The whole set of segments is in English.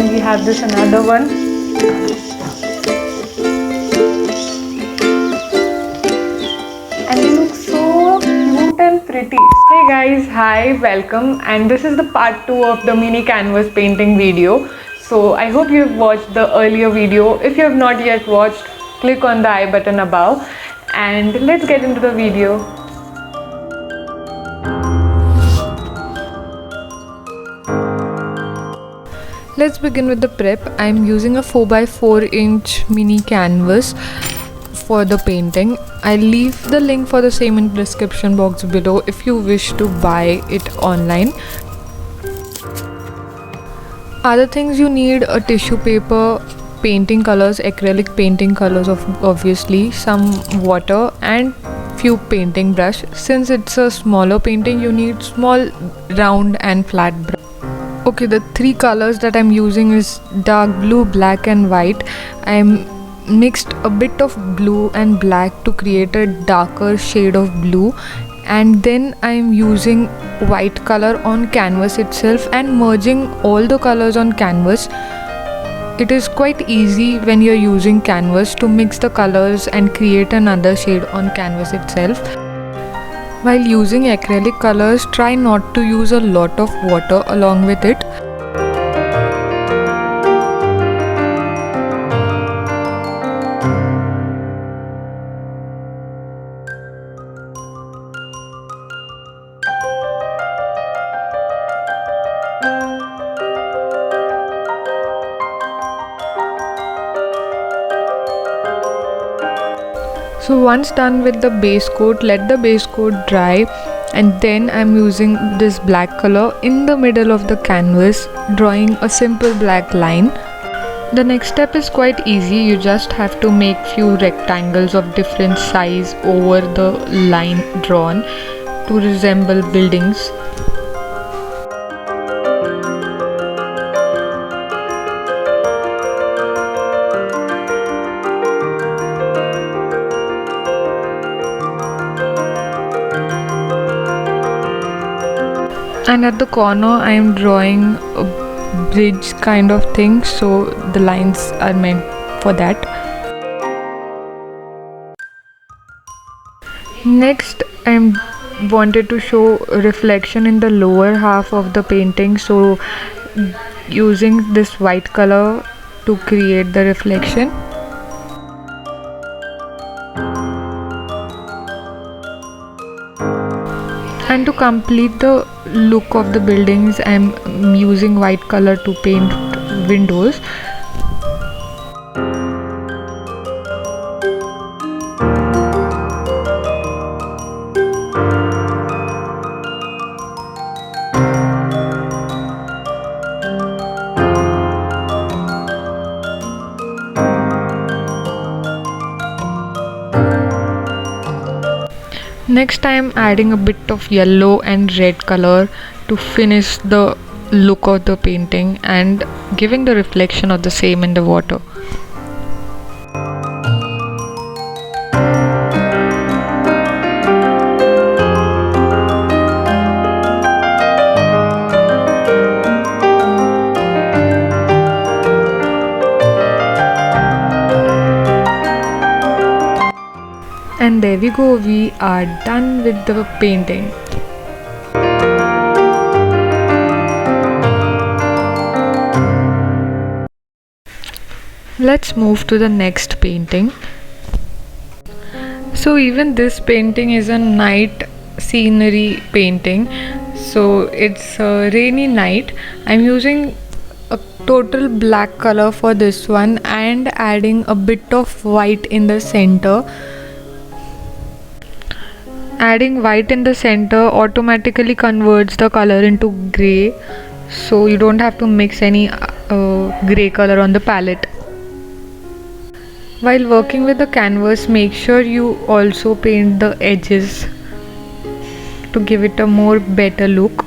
then we have this another one. And they look so cute and pretty. Hey guys, hi, welcome, and this is the part 2 of the mini canvas painting video. So I hope you've watched the earlier video. If you have not yet watched, click on the I button above and let's get into the video. Let's begin with the prep. I'm using a 4x4 inch mini canvas for the painting. I'll leave the link for the same in the description box below if you wish to buy it online. Other things you need: a tissue paper, painting colors, acrylic painting colors obviously, some water and few painting brush. Since it's a smaller painting, you need small round and flat brush. Okay, the three colors that I'm using is dark blue, black and white. I'm mixed a bit of blue and black to create a darker shade of blue, and then I'm using white color on canvas itself and merging all the colors on canvas. It is quite easy when you're using canvas to mix the colors and create another shade on canvas itself. While using acrylic colors, try not to use a lot of water along with it. So once done with the base coat, let the base coat dry, and then I'm using this black color in the middle of the canvas, drawing a simple black line. The next step is quite easy. You just have to make few rectangles of different size over the line drawn to resemble buildings. And at the corner I am drawing a bridge kind of thing, so the lines are meant for that. Next I wanted to show a reflection in the lower half of the painting, so using this white color to create the reflection. And to complete the look of the buildings, I'm using white color to paint windows. Next I am adding a bit of yellow and red color to finish the look of the painting and giving the reflection of the same in the water. And there we go, we are done with the painting. Let's move to the next painting. So even this painting is a night scenery painting. So it's a rainy night. I'm using a total black color for this one and adding a bit of white in the center. Adding white in the center automatically converts the color into grey, so you don't have to mix any grey color on the palette. While working with the canvas, make sure you also paint the edges to give it a more better look.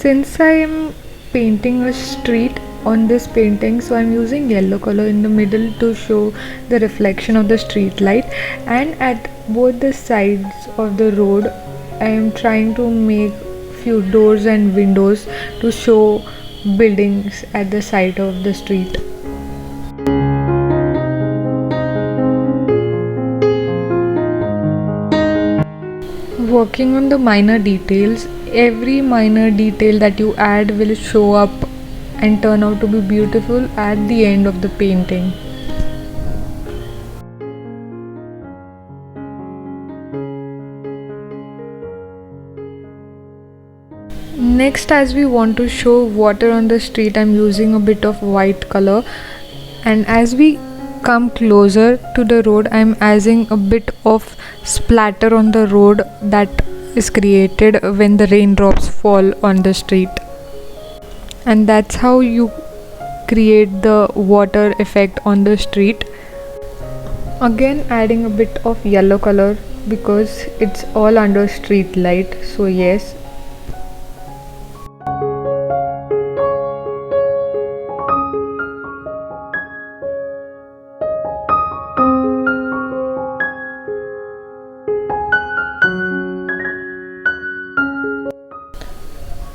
Since I am painting a street on this painting, so I'm using yellow color in the middle to show the reflection of the street light, and at both the sides of the road I am trying to make few doors and windows to show buildings at the side of the street. Working on the minor details, every minor detail that you add will show up and turn out to be beautiful at the end of the painting. Next, as we want to show water on the street, I'm using a bit of white color, and as we come closer to the road, I'm adding a bit of splatter on the road that is created when the raindrops fall on the street, and that's how you create the water effect on the street. Again, adding a bit of yellow color because it's all under street light, so yes.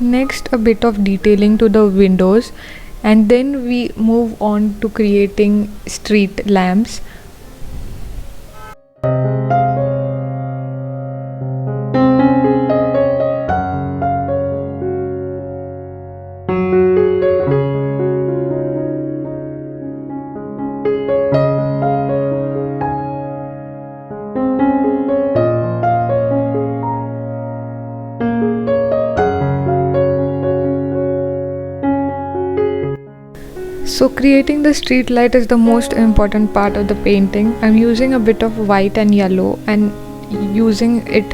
Next, a bit of detailing to the windows, and then we move on to creating street lamps. So creating the street light is the most important part of the painting. I'm using a bit of white and yellow and using it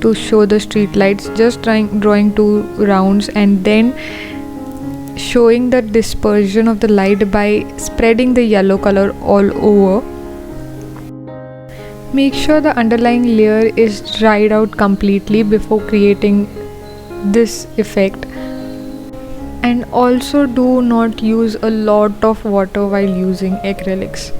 to show the street lights, just drawing two rounds and then showing the dispersion of the light by spreading the yellow color all over. Make sure the underlying layer is dried out completely before creating this effect. And also do not use a lot of water while using acrylics.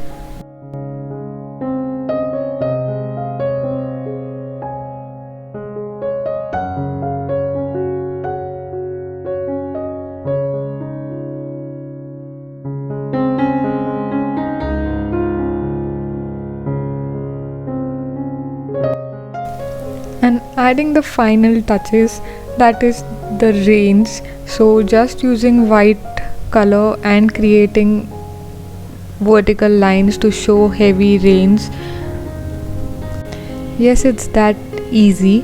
And adding the final touches, that is the rains. So just using white color and creating vertical lines to show heavy rains. Yes, it's that easy.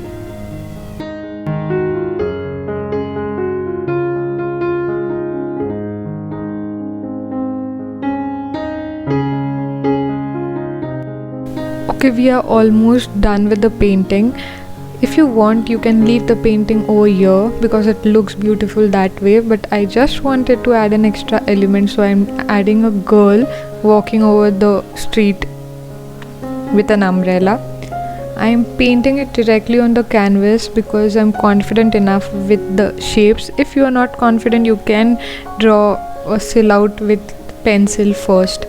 Okay, we are almost done with the painting. If you want, you can leave the painting over here because it looks beautiful that way, but I just wanted to add an extra element, so I'm adding a girl walking over the street with an umbrella. I'm painting it directly on the canvas because I'm confident enough with the shapes. If you are not confident, you can draw a silhouette with pencil first.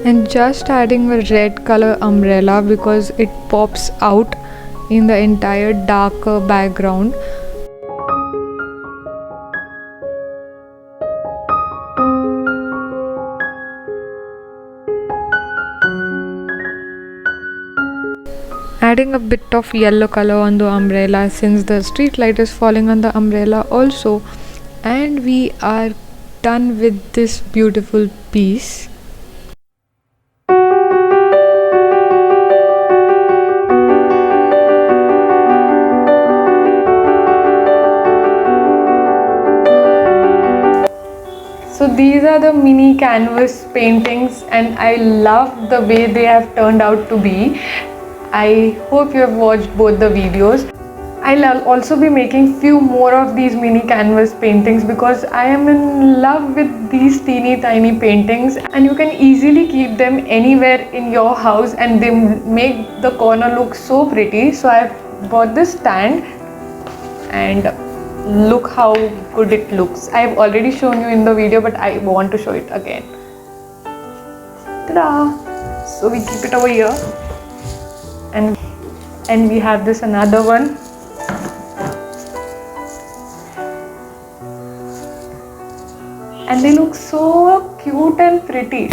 And just adding a red color umbrella because it pops out in the entire darker background. Adding a bit of yellow color on the umbrella since the street light is falling on the umbrella also, and we are done with this beautiful piece. So these are the mini canvas paintings and I love the way they have turned out to be. I hope you have watched both the videos. I'll also be making few more of these mini canvas paintings because I am in love with these teeny tiny paintings, and you can easily keep them anywhere in your house and they make the corner look so pretty. So I've bought this stand and look how good it looks. I've already shown you in the video, but I want to show it again. Ta-da! So we keep it over here, and we have this another one. And they look so cute and pretty.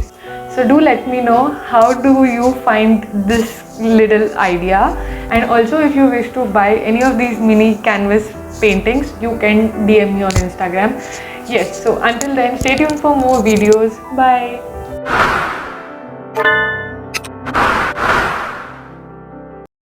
So do let me know, how do you find this little idea? And also, if you wish to buy any of these mini canvas paintings, you can DM me on Instagram. Yes, so until then, stay tuned for more videos. Bye.